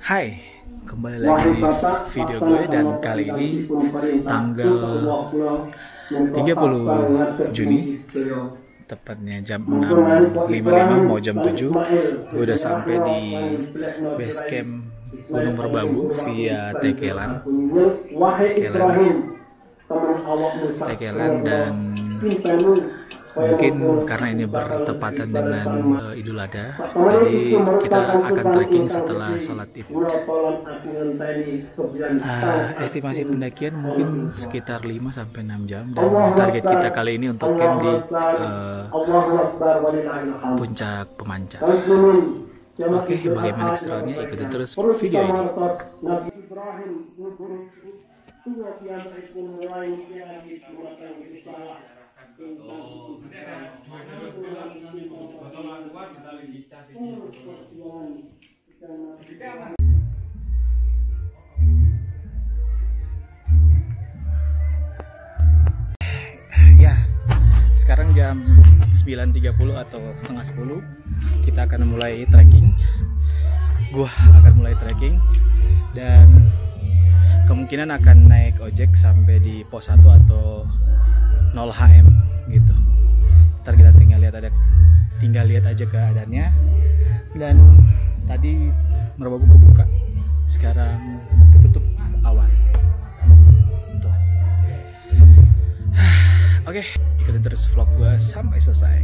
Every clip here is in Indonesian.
Hai, kembali lagi di video gue dan kali ini tanggal 30 Juni, tepatnya jam 6.55 mau jam 7. Gue udah sampai di base camp Gunung Merbabu via Tekelan dan mungkin karena ini bertepatan dengan Idul Adha, jadi kita akan trekking setelah sholat Id. Estimasi pendakian mungkin sekitar 5-6 jam, dan target kita kali ini untuk camp di puncak pemancar. Oke, bagaimana keseruannya? Ikutin terus video ini. Ya, sekarang jam 9.30 atau setengah 10 kita akan mulai trekking. Gua akan mulai trekking dan kemungkinan akan naik ojek sampai di pos 1 atau 0 HM gitu. Ntar kita tinggal lihat aja keadaannya. Dan tadi Merbabu kebuka, sekarang ketutup awan. Tuh. Oke, ikutin terus vlog gue sampai selesai.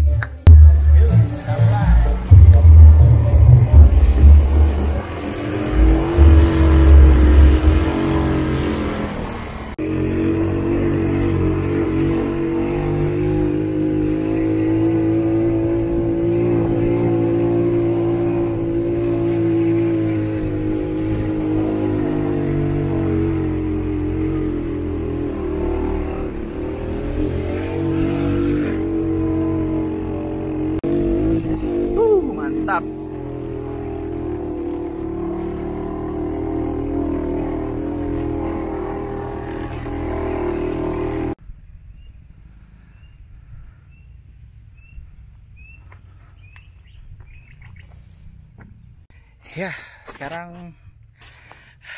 Mantap. Ya, sekarang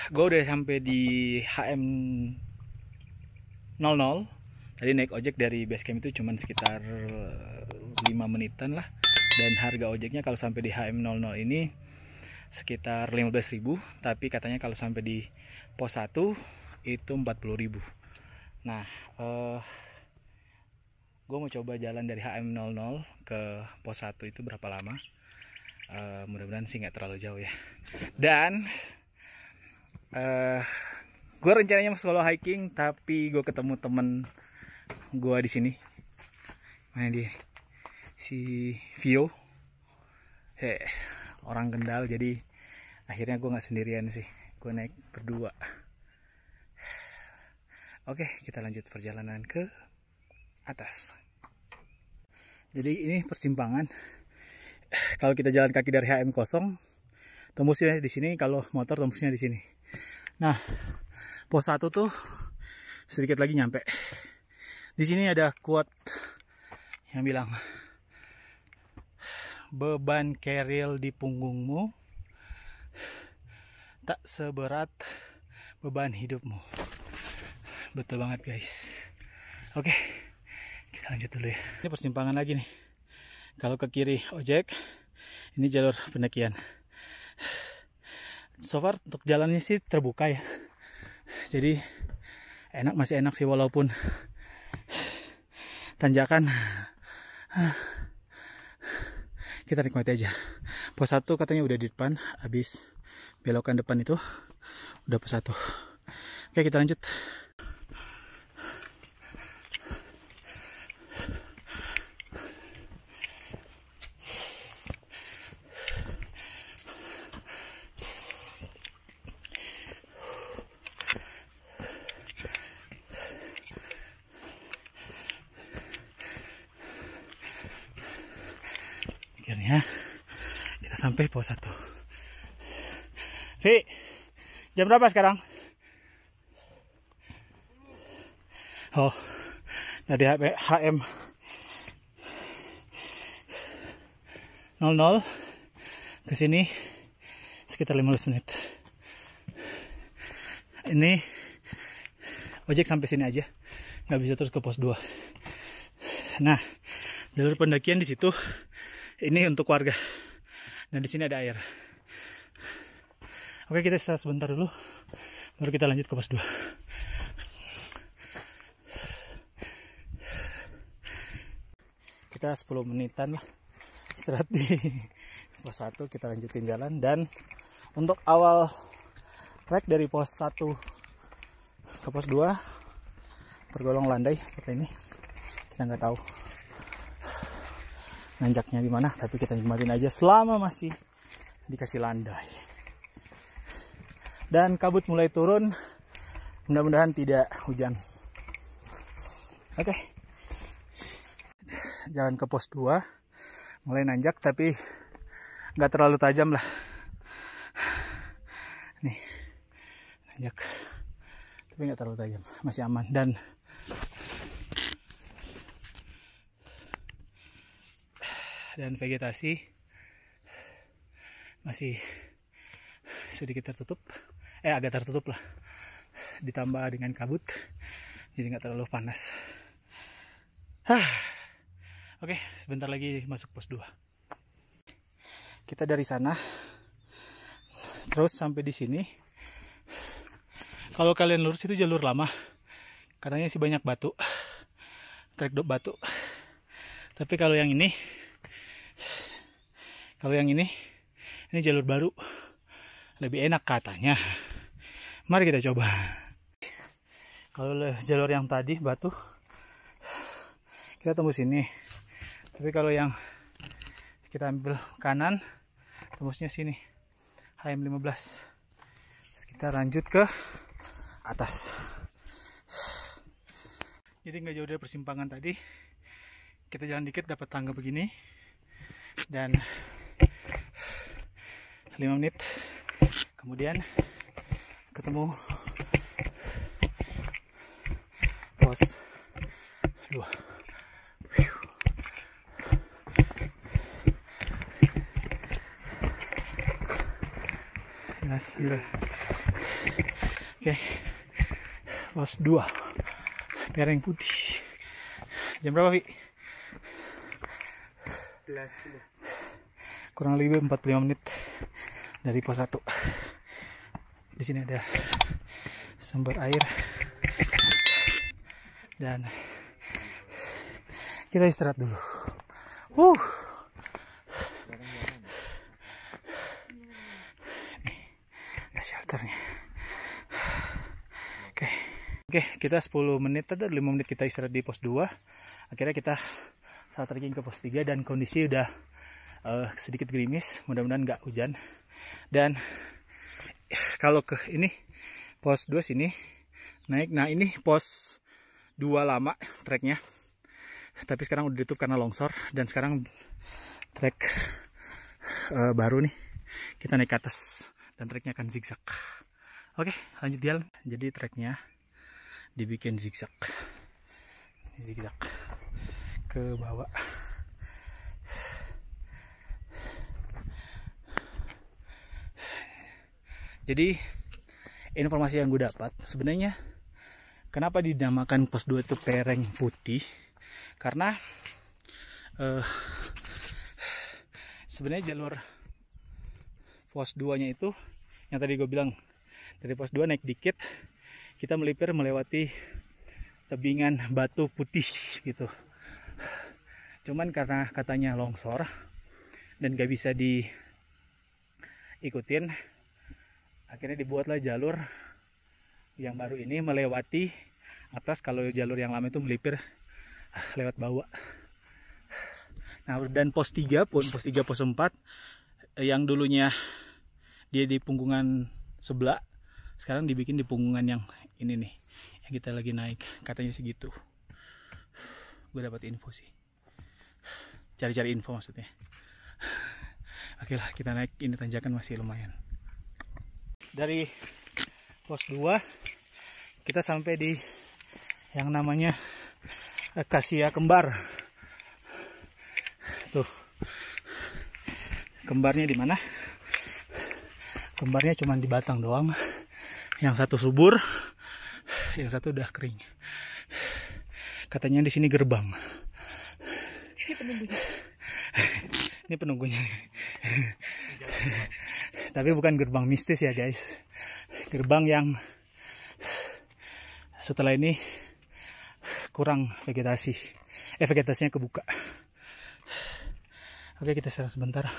gue udah sampai di HM 00. Tadi naik ojek dari base camp itu cuman sekitar 5 menitan lah. Dan harga ojeknya kalau sampai di HM00 ini sekitar 15.000, tapi katanya kalau sampai di pos 1 itu 40.000. Nah, gue mau coba jalan dari HM00 ke pos 1 itu berapa lama. Mudah-mudahan sih nggak terlalu jauh ya. Dan gue rencananya mau solo hiking, tapi gue ketemu temen gue di sini. Mana dia? Si Vio, orang Kendal, jadi akhirnya gue nggak sendirian sih, gue naik berdua. Oke, kita lanjut perjalanan ke atas. Jadi ini persimpangan. Kalau kita jalan kaki dari HM 0, tembusnya di sini. Kalau motor tembusnya di sini. Nah, pos 1 tuh sedikit lagi nyampe. Di sini ada quote yang bilang, beban keril di punggungmu tak seberat beban hidupmu. Betul banget guys. Oke, kita lanjut dulu ya. Ini persimpangan lagi nih. Kalau ke kiri ojek, ini jalur pendakian. So far untuk jalannya sih terbuka ya. Jadi masih enak sih walaupun tanjakan. Kita nikmati aja. Pos 1 katanya udah di depan, habis belokan depan itu udah pos 1. Oke, kita lanjut. Akhirnya kita sampai pos 1. Vi, jam berapa sekarang? Oh, dari HM 00 ke sini sekitar 15 menit. Ini ojek sampai sini aja, nggak bisa terus ke pos 2. Nah, jalur pendakian di situ ini untuk warga. Nah, di sini ada air. Oke, kita istirahat sebentar dulu, baru kita lanjut ke pos 2. Kita 10 menitan lah istirahat di pos 1, kita lanjutin jalan. Dan untuk awal trek dari pos 1 ke pos 2 tergolong landai seperti ini. Kita nggak tahu nanjaknya di mana, tapi kita nikmatin aja selama masih dikasih landai. Dan kabut mulai turun, mudah-mudahan tidak hujan. Oke. Jalan ke pos 2 mulai nanjak, tapi nggak terlalu tajam lah. Nih, nanjak, tapi nggak terlalu tajam, masih aman. Dan vegetasi masih sedikit tertutup, agak tertutup lah, ditambah dengan kabut, jadi nggak terlalu panas. Oke, sebentar lagi masuk pos 2. Kita dari sana terus sampai di sini. Kalau kalian lurus itu jalur lama, katanya sih banyak batu, trek batu. Tapi kalau yang ini jalur baru, lebih enak katanya. Mari kita coba. Kalau jalur yang tadi batu, kita tembus sini. Tapi kalau yang kita ambil kanan, tembusnya sini, HM15. Terus kita lanjut ke atas. Jadi nggak jauh dari persimpangan tadi. Kita jalan dikit dapat tangga begini. Dan 5 menit kemudian ketemu pos 2. Oke, pos 2 Lereng Putih. Jam berapa, Vi? Kurang lebih 45 menit dari pos 1. Di sini ada sumber air dan kita istirahat dulu. Shelternya. Oke, kita 10 menit atau 5 menit kita istirahat di pos 2. Akhirnya kita saat trekking ke pos 3 dan kondisi udah sedikit gerimis, mudah-mudahan nggak hujan. Dan kalau ke ini pos 2 sini naik. Nah, ini pos 2 lama treknya, tapi sekarang udah ditutup karena longsor. Dan sekarang trek baru nih, kita naik ke atas dan treknya akan zigzag. Oke, lanjut jalan. Jadi treknya dibikin zigzag, zigzag ke bawah. Jadi informasi yang gue dapat, sebenarnya kenapa dinamakan pos 2 itu Lereng Putih, karena sebenarnya jalur pos 2 nya itu yang tadi gue bilang, dari pos 2 naik dikit kita melewati tebingan batu putih gitu. Cuman karena katanya longsor dan gak bisa diikutin, akhirnya dibuatlah jalur yang baru ini melewati atas. Kalau jalur yang lama itu melipir lewat bawah. Nah, dan pos 3 pun, pos 3, pos 4 yang dulunya dia di punggungan sebelah, sekarang dibikin di punggungan yang ini nih, yang kita lagi naik. Katanya segitu, gue dapat info sih, cari-cari info maksudnya. Oke lah, kita naik. Ini tanjakan masih lumayan. Dari pos 2 kita sampai di yang namanya Akasia Kembar. Tuh, kembarnya di mana? Kembarnya cuma di batang doang. Yang satu subur, yang satu udah kering. Katanya di sini gerbang. Ini penunggunya. Ini penunggunya. Tapi bukan gerbang mistis ya guys. Gerbang yang setelah ini kurang vegetasi. Vegetasinya kebuka. Oke, kita istirahat sebentar.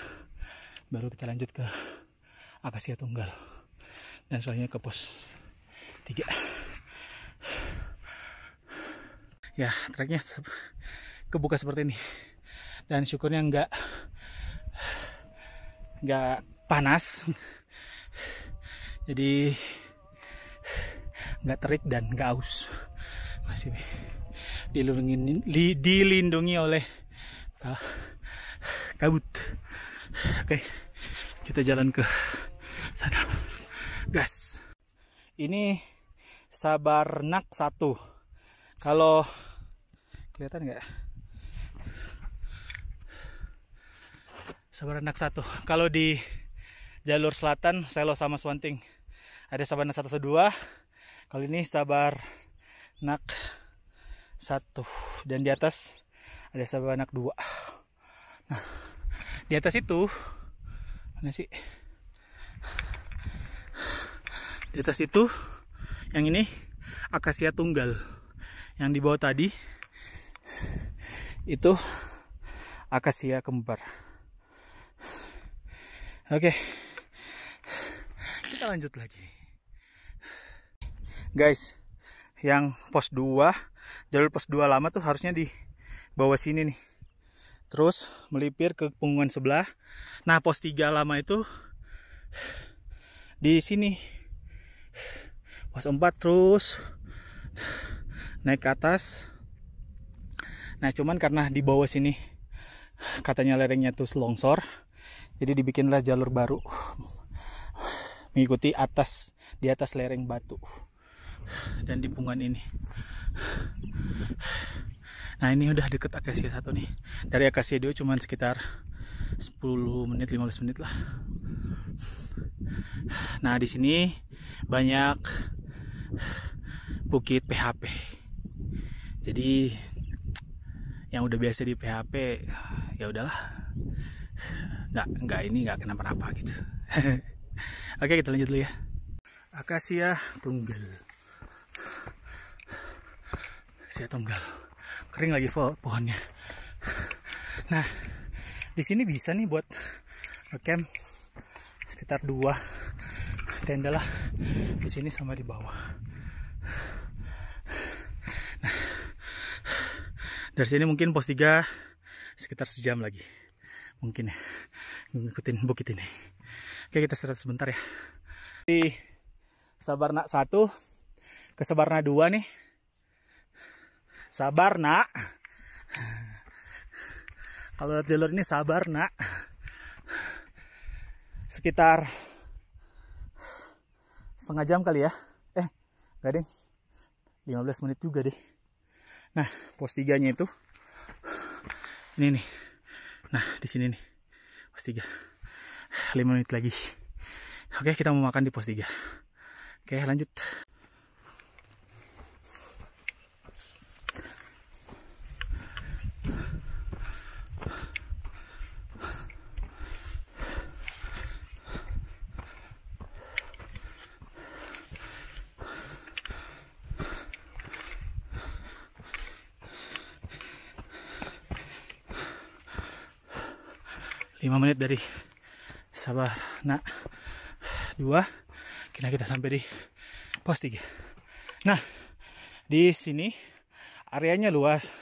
Baru kita lanjut ke akasia tunggal. Dan selanjutnya ke pos 3. Ya, treknya kebuka seperti ini. Dan syukurnya nggak panas. Jadi nggak terik dan nggak aus. Masih dilindungi oleh kabut. Oke, kita jalan ke sana. Gas. Ini Sabarnak 1. Kalau kelihatan nggak? Sabarnak 1. Kalau di jalur selatan, Selo sama Swanting, ada Sabarnak 1 2. Kalau ini Sabarnak 1. Dan di atas ada Sabarnak 2. Nah, di atas itu mana sih? Di atas itu yang ini akasia tunggal. Yang di bawah tadi itu akasia kembar. Oke, kita lanjut lagi. Guys, yang pos 2, jalur pos 2 lama tuh harusnya di bawah sini nih. Terus melipir ke punggungan sebelah. Nah, pos 3 lama itu di sini. Pos 4 terus naik ke atas. Nah, cuman karena di bawah sini katanya lerengnya tuh longsor, jadi dibikinlah jalur baru mengikuti di atas lereng batu dan di punggungan ini. Nah, ini udah deket akasia 1 nih. Dari akasia 2 cuman sekitar 10 menit 15 menit lah. Nah, di sini banyak bukit PHP. Jadi yang udah biasa di PHP ya udahlah. Nggak kenapa-napa gitu. Oke, kita lanjut dulu ya. Akasia tunggal. Akasia tunggal. Kering lagi pohonnya. Nah, di sini bisa nih buat camp sekitar 2 tenda lah di sini sama di bawah. Nah, dari sini mungkin pos 3 sekitar sejam lagi mungkin ya, ngikutin bukit ini. Oke, kita istirahat sebentar ya. Di Sabarnak 1 ke Sabarnak 2 nih. Sabarnak. Kalau jalur ini Sabarnak. Sekitar setengah jam kali ya. Gak deh. 15 menit juga deh. Nah, pos 3-nya itu ini nih. Nah, di sini nih. Pos 3. 5 menit lagi. Oke, kita mau makan di pos 3. Oke, lanjut. Lima menit dari Sabarnak 2, kita sampai di pos 3. Nah, di sini areanya luas,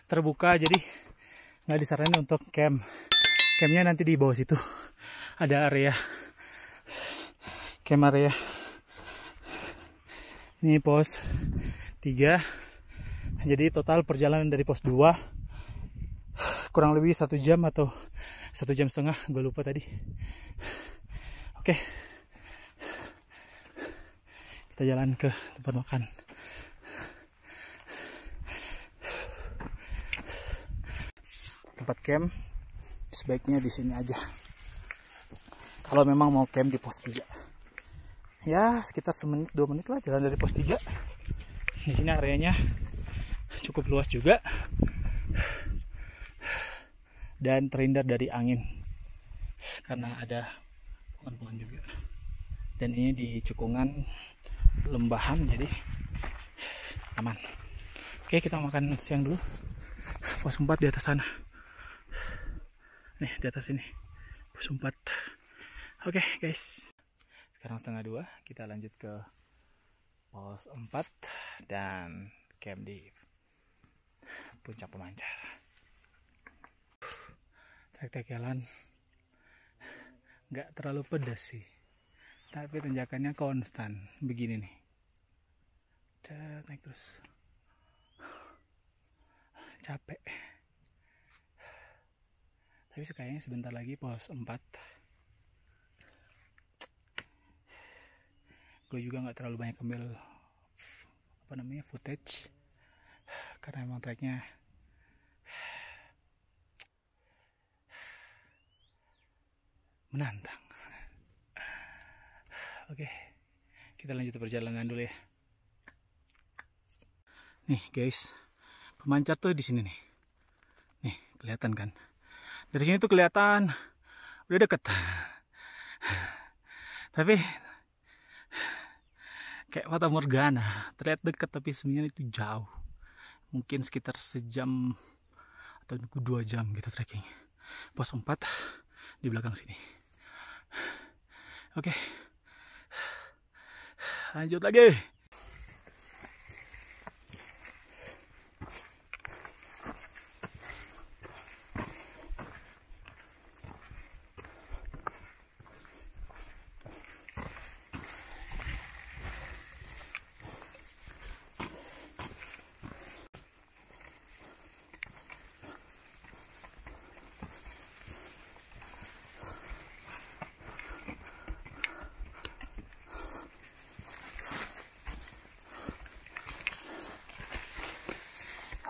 terbuka, jadi nggak disaranin untuk camp. Campnya nanti di bawah situ ada area camp area. Ini pos 3. Jadi total perjalanan dari pos 2 kurang lebih 1 jam atau 1 jam setengah, gue lupa tadi. Oke, kita jalan ke tempat makan. Tempat camp sebaiknya di sini aja. kalau memang mau camp di pos 3. Ya sekitar semenit 2 menit lah jalan dari pos 3. Di sini areanya cukup luas juga dan terhindar dari angin karena ada pohon-pohon juga. Dan ini di cekungan lembahan jadi aman. Oke, kita makan siang dulu. Pos 4 di atas sana. Nih di atas ini pos 4. Oke guys, sekarang 1:30 kita lanjut ke pos 4 dan camp di puncak pemancar. Trek-trekelan nggak terlalu pedas sih, tapi tanjakannya konstan begini nih. Naik terus, capek. Tapi kayaknya sebentar lagi pos 4. Gue juga nggak terlalu banyak ambil footage karena emang treknya menantang. Oke, kita lanjut perjalanan dulu ya. Nih guys, pemancar tuh di sini nih. Nih kelihatan kan? Dari sini tuh kelihatan udah deket. Tapi kayak fata morgana, terlihat dekat tapi sebenarnya itu jauh. Mungkin sekitar sejam atau 2 jam gitu trekking. Pos 4 di belakang sini. Oke, lanjut lagi.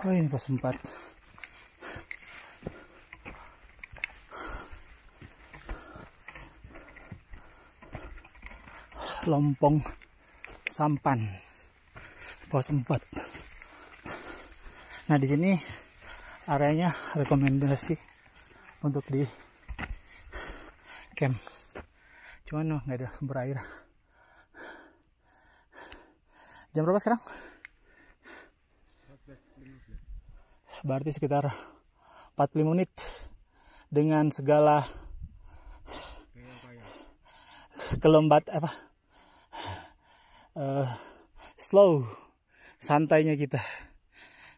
Oh ini pos 4. Lompong Sampan, pos 4. Nah di sini areanya rekomendasi untuk di camp. Cuman nggak ada sumber air. Jam berapa sekarang? Berarti sekitar 45 menit dengan segala slow santainya kita.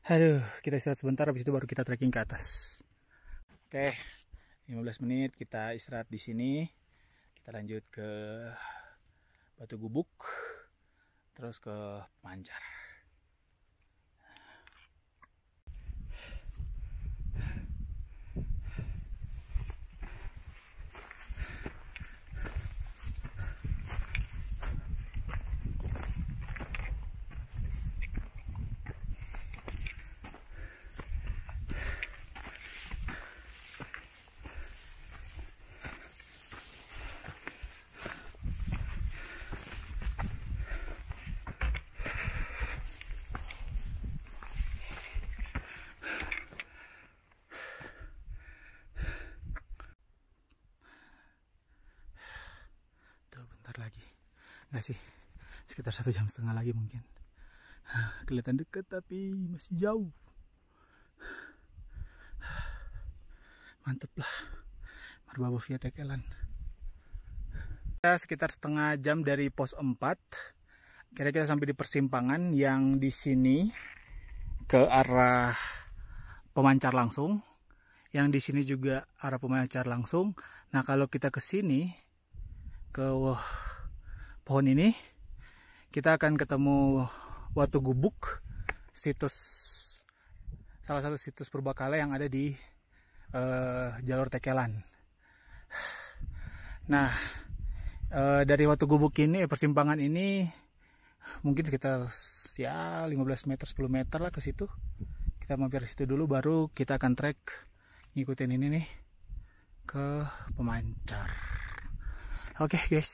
Aduh, kita istirahat sebentar, habis itu baru kita trekking ke atas. Oke, 15 menit kita istirahat di sini. Kita lanjut ke Batu Gubuk, terus ke Pemancar. Lagi nggak sih, sekitar 1,5 jam lagi mungkin. Kelihatan dekat tapi masih jauh. Mantep lah Merbabu via Tekelan. Sekitar 1/2 jam dari pos 4. Kira kita sampai di persimpangan yang di sini ke arah Pemancar langsung, yang di sini juga arah Pemancar langsung. Nah kalau kita ke sini ke pohon ini, kita akan ketemu Watu Gubuk, salah satu situs purbakala yang ada di jalur Tekelan. Nah dari Watu Gubuk ini, persimpangan ini mungkin sekitar ya 15 meter 10 meter lah ke situ. Kita mampir ke situ dulu, baru kita akan trek ngikutin ini nih ke Pemancar. Oke, guys.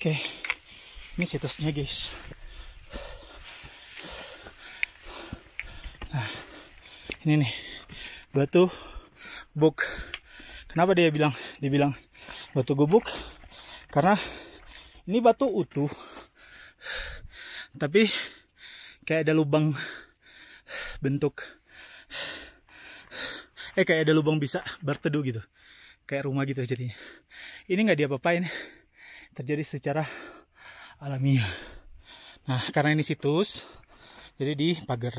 Oke, ini situsnya guys. Nah, ini nih batu gubuk. Kenapa dibilang batu gubuk? Karena ini batu utuh, tapi kayak ada lubang bentuk, kayak ada lubang bisa berteduh gitu, kayak rumah gitu jadinya. Ini nggak diapa-apain, terjadi secara alamiah. Nah, karena ini situs, jadi dipagar.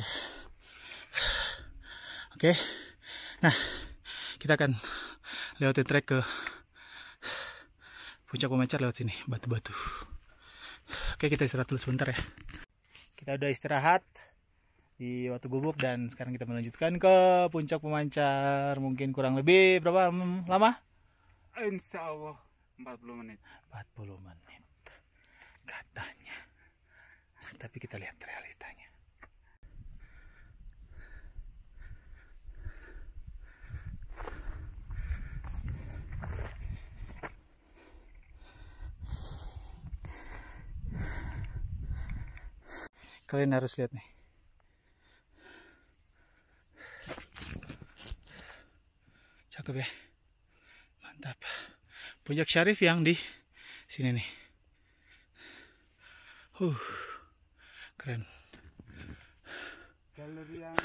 Oke, nah kita akan lewatin trek ke puncak pemancar lewat sini, batu-batu. Oke, kita istirahat dulu sebentar ya. Kita udah istirahat di Watu Gubuk dan sekarang kita melanjutkan ke puncak pemancar. Mungkin kurang lebih berapa lama? Insya Allah 40 menit. 40 menit katanya. Tapi kita lihat realitanya. Kalian harus lihat nih. Cakep ya. Mantap. Puncak Syarif yang di sini nih. Keren. Galeri yang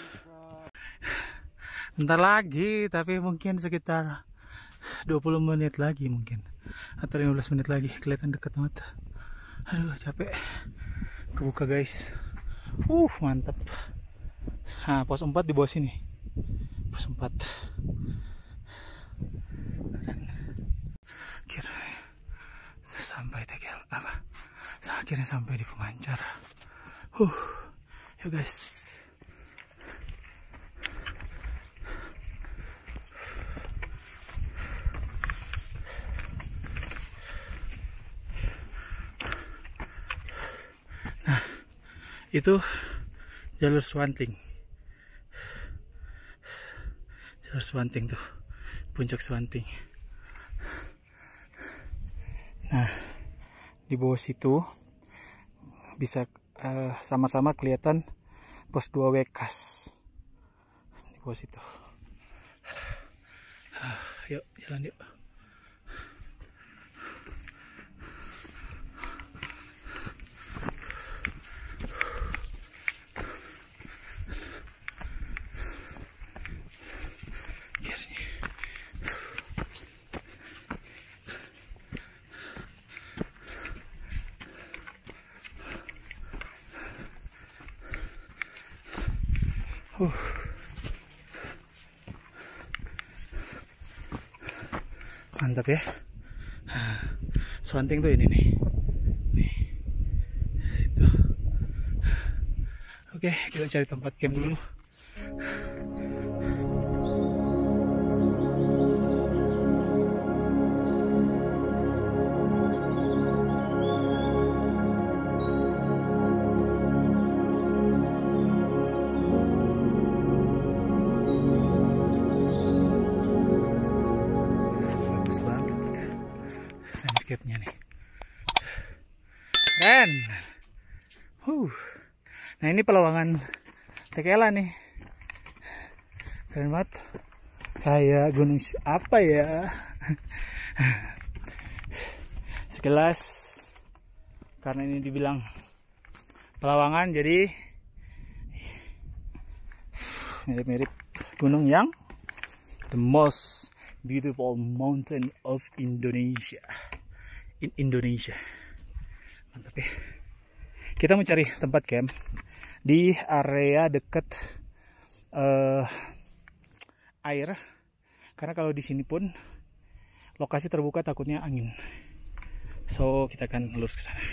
Bentar lagi, tapi mungkin sekitar 20 menit lagi mungkin. Atau 15 menit lagi, kelihatan dekat banget. Aduh, capek. Kebuka guys. Mantap. Nah, pos 4 di bawah sini. Pos 4. Sampai tegel apa? Akhirnya sampai di pemancar. Ya guys. Nah, itu jalur Swanting. Jalur Swanting tuh, puncak Swanting. Nah, di bawah situ bisa sama-sama kelihatan pos 2 Wekas. Di bawah situ. Yuk, jalan yuk. Mantap ya. Swanting tuh ini nih. Nih. Situ. Oke, kita cari tempat camp dulu. Landscape-nya nih keren. Nah, ini Pelawangan Tekela nih, keren banget, kayak gunung apa ya. Sekilas karena ini dibilang Pelawangan, jadi mirip-mirip gunung yang the most beautiful mountain of Indonesia. In Indonesia. Mantap ya. Kita mencari tempat camp di area dekat air. Karena kalau di sini pun lokasi terbuka takutnya angin. So kita akan lurus ke sana.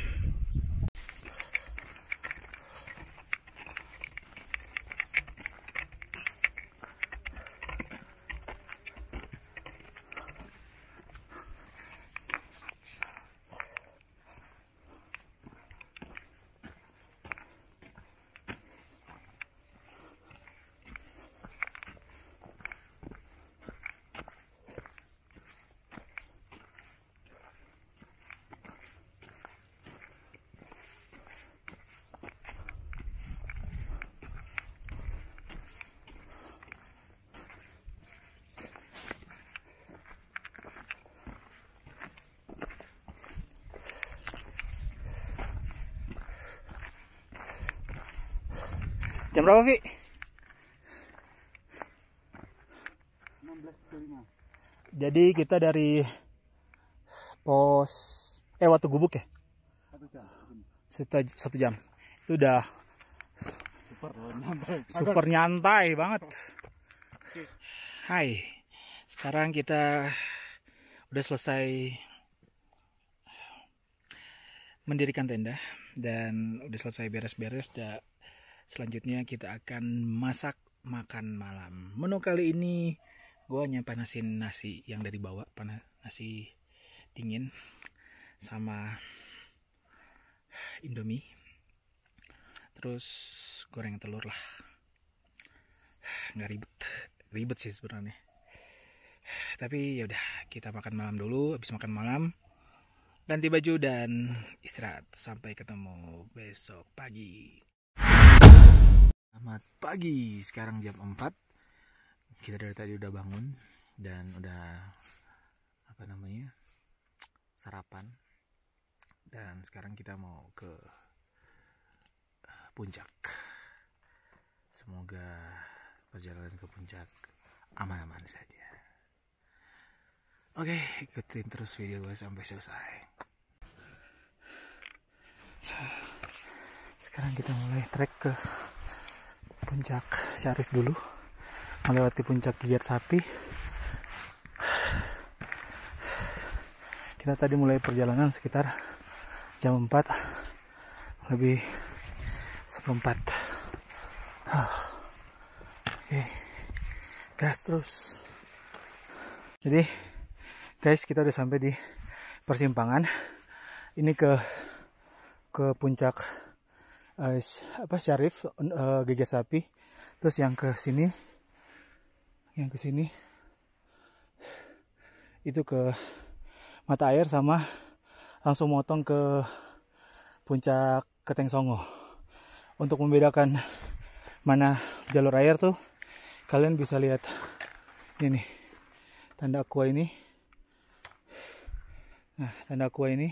Jam berapa, Vi? 16.05. Jadi kita dari pos Watu Gubuk ya? 1 jam. 1 jam. Itu udah super nyantai banget. Hai. Sekarang kita udah selesai mendirikan tenda dan udah selesai beres-beres. Selanjutnya kita akan masak makan malam. Menu kali ini gue hanya panasin nasi yang dari bawah, nasi dingin sama Indomie. Terus goreng telur lah. Nggak ribet sih sebenarnya. Tapi yaudah, kita makan malam dulu. Habis makan malam ganti baju dan istirahat. Sampai ketemu besok pagi. Selamat pagi, sekarang jam 4. Kita dari tadi udah bangun dan udah sarapan. Dan sekarang kita mau ke puncak. Semoga perjalanan ke puncak aman-aman saja. Oke, ikutin terus video gue sampai selesai. Sekarang kita mulai trek ke puncak Syarif dulu, melewati puncak Gigat Sapi. Kita tadi mulai perjalanan sekitar jam 4 lebih 1/4. Oke, gas terus. Jadi guys, kita udah sampai di persimpangan. Ini ke puncak Syarif, Gigat Sapi. Terus yang ke sini itu ke Mata Air, sama langsung motong ke puncak Keteng Songo. Untuk membedakan mana jalur air tuh, kalian bisa lihat ini tanda aqua ini. Nah, tanda aqua ini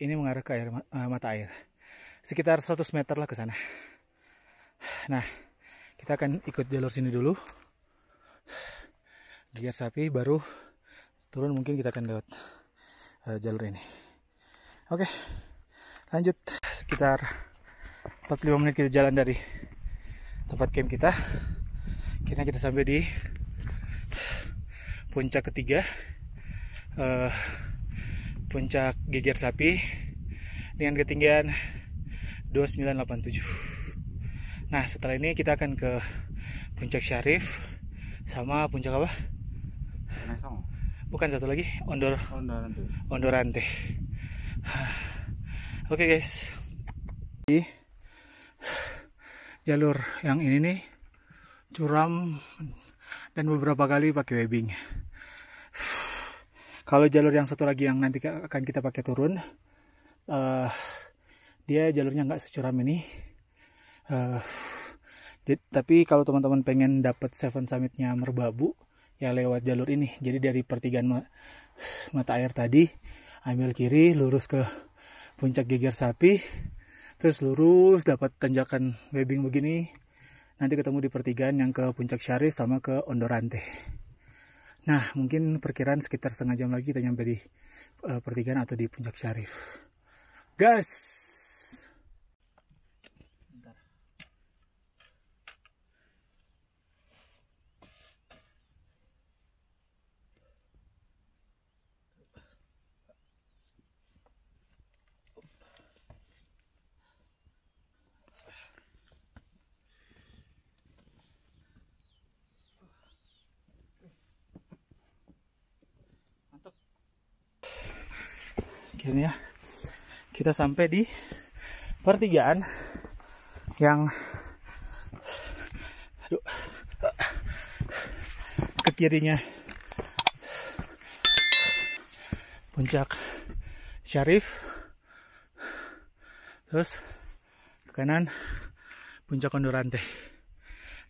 mengarah ke air, mata air. Sekitar 100 meter lah ke sana. Nah, kita akan ikut jalur sini dulu. Gigat Sapi, baru turun mungkin kita akan lewat jalur ini. Oke, lanjut. Sekitar 45 menit kita jalan dari tempat camp kita. Kita sampai di puncak ketiga, puncak Gigat Sapi dengan ketinggian 2987. Nah, setelah ini kita akan ke puncak Syarif sama puncak apa? Bukan, satu lagi, Ondorante. Oke guys, di jalur yang ini nih curam dan beberapa kali pakai webbing. Kalau jalur yang satu lagi yang nanti akan kita pakai turun, dia jalurnya nggak securam ini. Tapi kalau teman-teman pengen dapat Seven Summit-nya Merbabu, ya lewat jalur ini. Jadi dari pertigaan Mata Air tadi ambil kiri, lurus ke puncak Geger Sapi, terus lurus dapat tanjakan webbing begini, nanti ketemu di pertigaan yang ke puncak Syarif sama ke Ondorante. Nah, mungkin perkiraan sekitar setengah jam lagi kita nyampe di pertigaan atau di puncak Syarif. Gas! Akhirnya kita sampai di pertigaan yang ke kirinya puncak Syarif, terus ke kanan puncak Ondorante.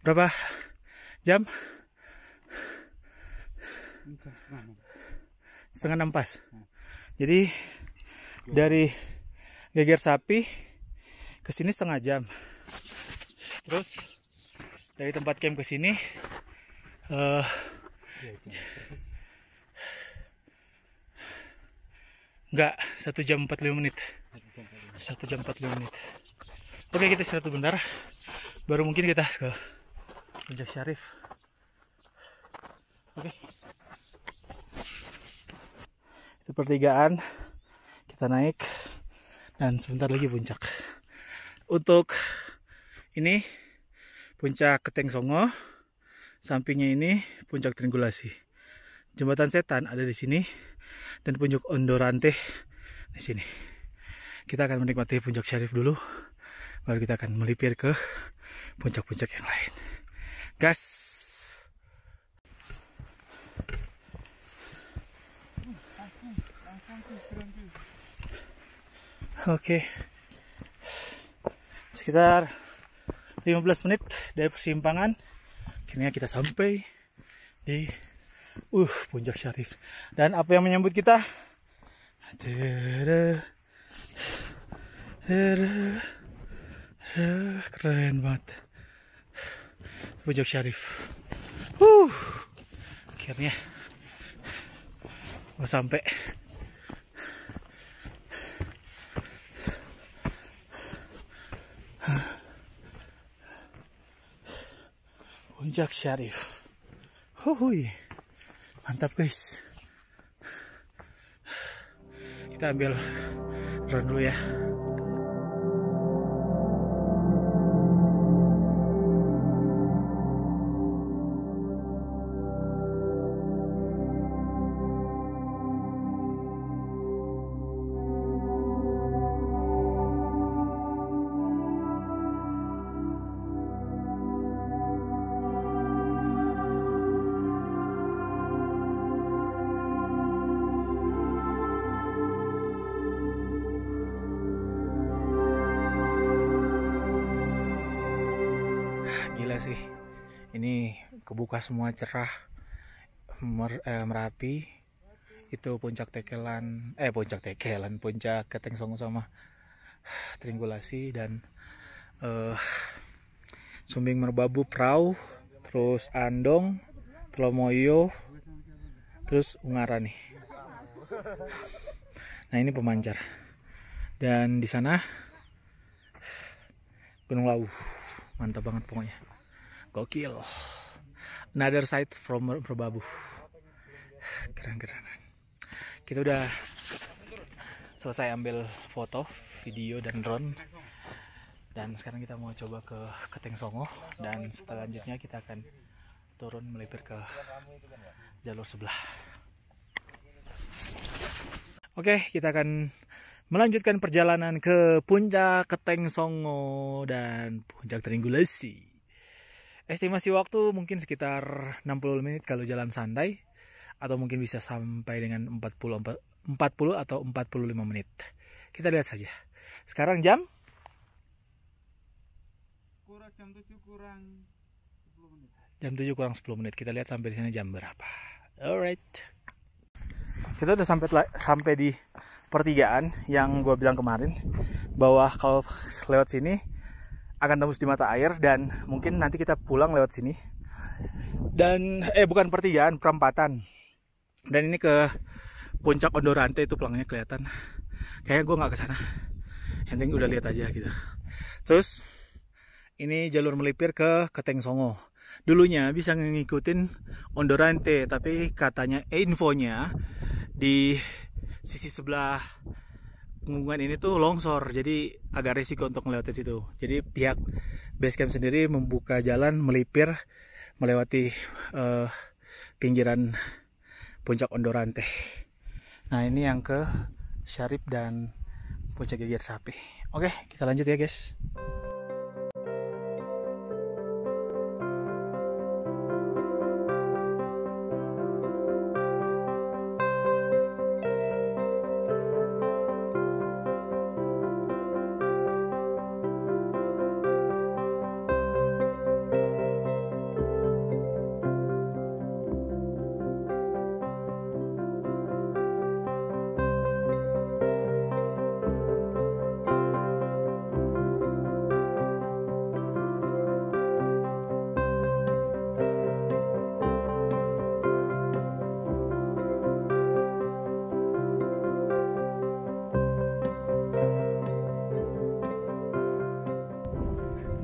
Berapa jam? Setengah 6 pas. Jadi dari Geger Sapi ke sini setengah jam. Terus dari tempat camp ke sini enggak, 1 jam 45 menit. 1 jam 45 menit. Oke, kita istirahat bentar. Baru mungkin kita ke puncak Syarif. Oke. Itu pertigaan, kita naik dan sebentar lagi puncak. Untuk ini puncak Keteng Songo, sampingnya ini puncak Triangulasi. Jembatan Setan ada di sini dan puncak Ondorante di sini. Kita akan menikmati puncak Syarif dulu, baru kita akan melipir ke puncak-puncak yang lain. Gas! Oke, sekitar 15 menit dari persimpangan, akhirnya kita sampai di puncak Syarif. Dan apa yang menyambut kita? Keren banget, puncak Syarif. Akhirnya mau sampai. Puncak Syarif. Huhuy. Mantap guys. Kita ambil drone dulu ya. Gila sih, ini kebuka semua cerah. Merapi itu puncak Keteng Songo sama Triangulasi, dan Sumbing Merbabu Prau, terus Andong, Telomoyo, terus Ungaran nih. Nah, ini pemancar, dan di sana Gunung Lawu. Mantap banget pokoknya, gokil. Another side from Merbabu, keren. Kita udah selesai ambil foto, video, dan drone, dan sekarang kita mau coba ke Keteng Songo, dan selanjutnya kita akan turun melipir ke jalur sebelah. Oke, kita akan melanjutkan perjalanan ke puncak Keteng Songo dan puncak Triangulasi. Estimasi waktu mungkin sekitar 60 menit kalau jalan santai, atau mungkin bisa sampai dengan 40 atau 45 menit. Kita lihat saja. Sekarang jam 7 kurang 10 menit. Jam 7 kurang 10 menit. Kita lihat sampai di sana jam berapa. Alright. Kita udah sampai di pertigaan yang gue bilang kemarin, bahwa kalau lewat sini akan tembus di mata air dan mungkin nanti kita pulang lewat sini. Dan bukan pertigaan, perempatan. Dan ini ke puncak Ondorante, itu pelangnya kelihatan. Kayaknya gue nggak ke sana. Yang penting udah lihat aja gitu. Terus ini jalur melipir ke Keteng Songo. Dulunya bisa ngikutin Ondorante, tapi katanya infonya di sisi sebelah gunungan ini tuh longsor, jadi agak risiko untuk melewati situ. Jadi pihak Basecamp sendiri membuka jalan melipir melewati pinggiran puncak Ondorante. Nah, ini yang ke Syarif dan puncak Geger Sapi. Oke, kita lanjut ya guys.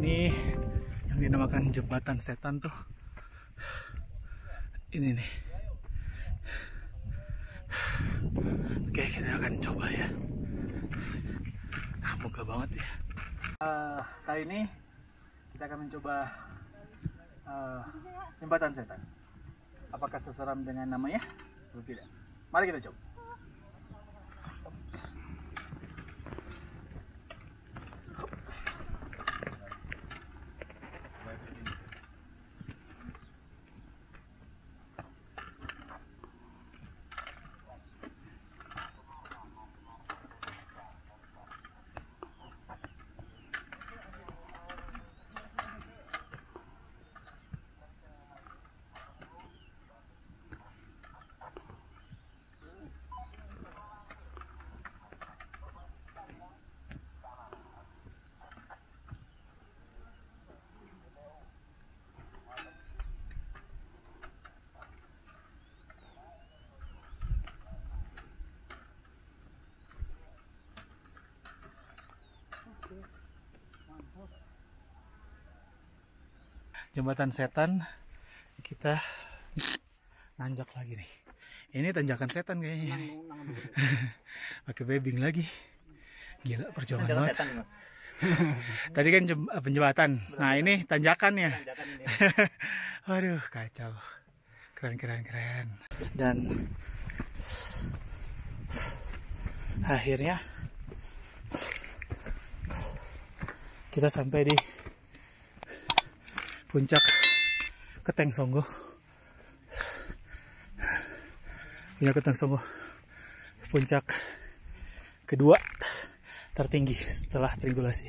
Ini yang dinamakan jembatan setan tuh. Ini nih. Oke, kita akan coba ya. Moga banget ya. Kali ini kita akan mencoba jembatan setan. Apakah seseram dengan namanya atau tidak? Mari kita coba. Jembatan setan, kita nanjak lagi nih. Ini tanjakan setan kayaknya. Pakai bebing lagi. Gila, perjuangan banget. Tadi kan jembatan. Nah, ini tanjakannya. Waduh, kacau. Keren. Dan akhirnya kita sampai di puncak Keteng Songo. Puncak kedua tertinggi setelah Trigulasi.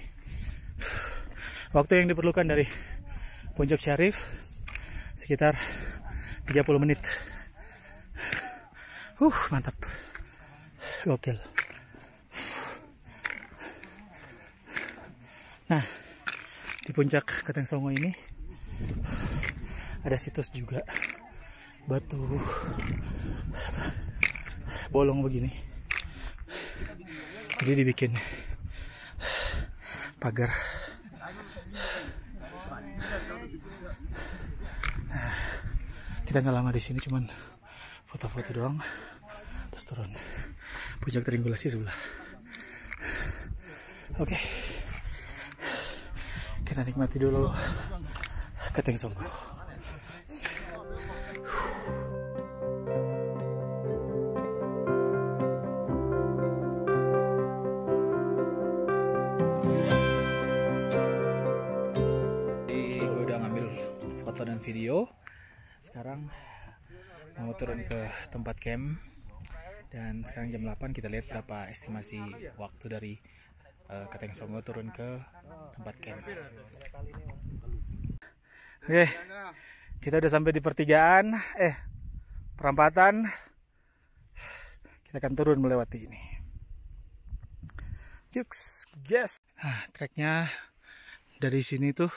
Waktu yang diperlukan dari puncak Syarif sekitar 30 menit. Mantap. Gokil. Nah, di puncak Keteng Songo ini ada situs juga, batu bolong begini, jadi dibikin pagar. Nah, kita nggak lama di sini, cuman foto-foto doang, terus turun. Puncak Trigulasi sebelah. Oke, kita nikmati dulu Keteng Songo. Dan video. Sekarang mau turun ke tempat camp, dan sekarang jam 8. Kita lihat berapa estimasi waktu dari Keteng Songo turun ke tempat camp. Oke, kita udah sampai di pertigaan, perempatan. Kita akan turun melewati ini. Yuks, yes. Nah, treknya dari sini tuh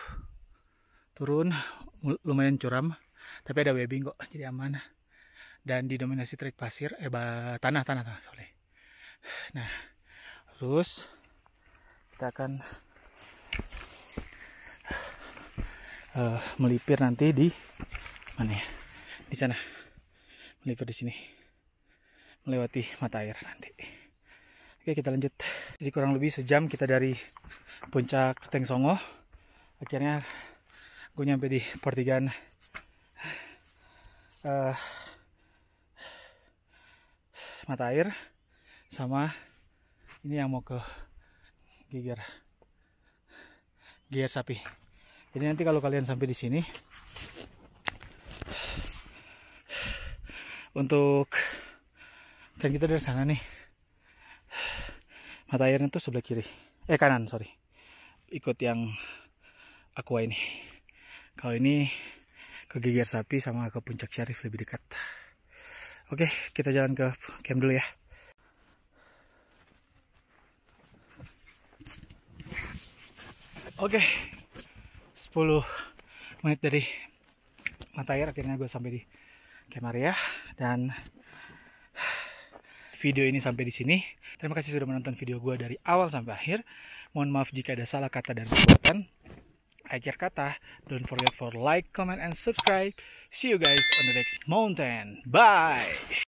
turun lumayan curam, tapi ada webbing kok, jadi aman. Dan didominasi trek pasir, tanah, sorry. Nah, terus kita akan melipir nanti di mana ya? Di sana. Melipir di sini. Melewati mata air nanti. Oke, kita lanjut. Jadi kurang lebih sejam kita dari puncak Teng Songo. Akhirnya gue nyampe di pertigaan mata air sama ini yang mau ke Giger Sapi. Jadi nanti kalau kalian sampai di sini, untuk kan kita dari sana nih, mata airnya tuh sebelah kiri, kanan sorry, ikut yang aqua ini. Kalau ini ke Giger Sapi sama ke Puncak Syarif lebih dekat. Oke, kita jalan ke camp dulu ya. Oke, 10 menit dari mata air akhirnya gue sampai di camp area, dan video ini sampai di sini. Terima kasih sudah menonton video gue dari awal sampai akhir. Mohon maaf jika ada salah kata dan perbuatan. Akhir kata, don't forget for like, comment, and subscribe. See you guys on the next mountain. Bye.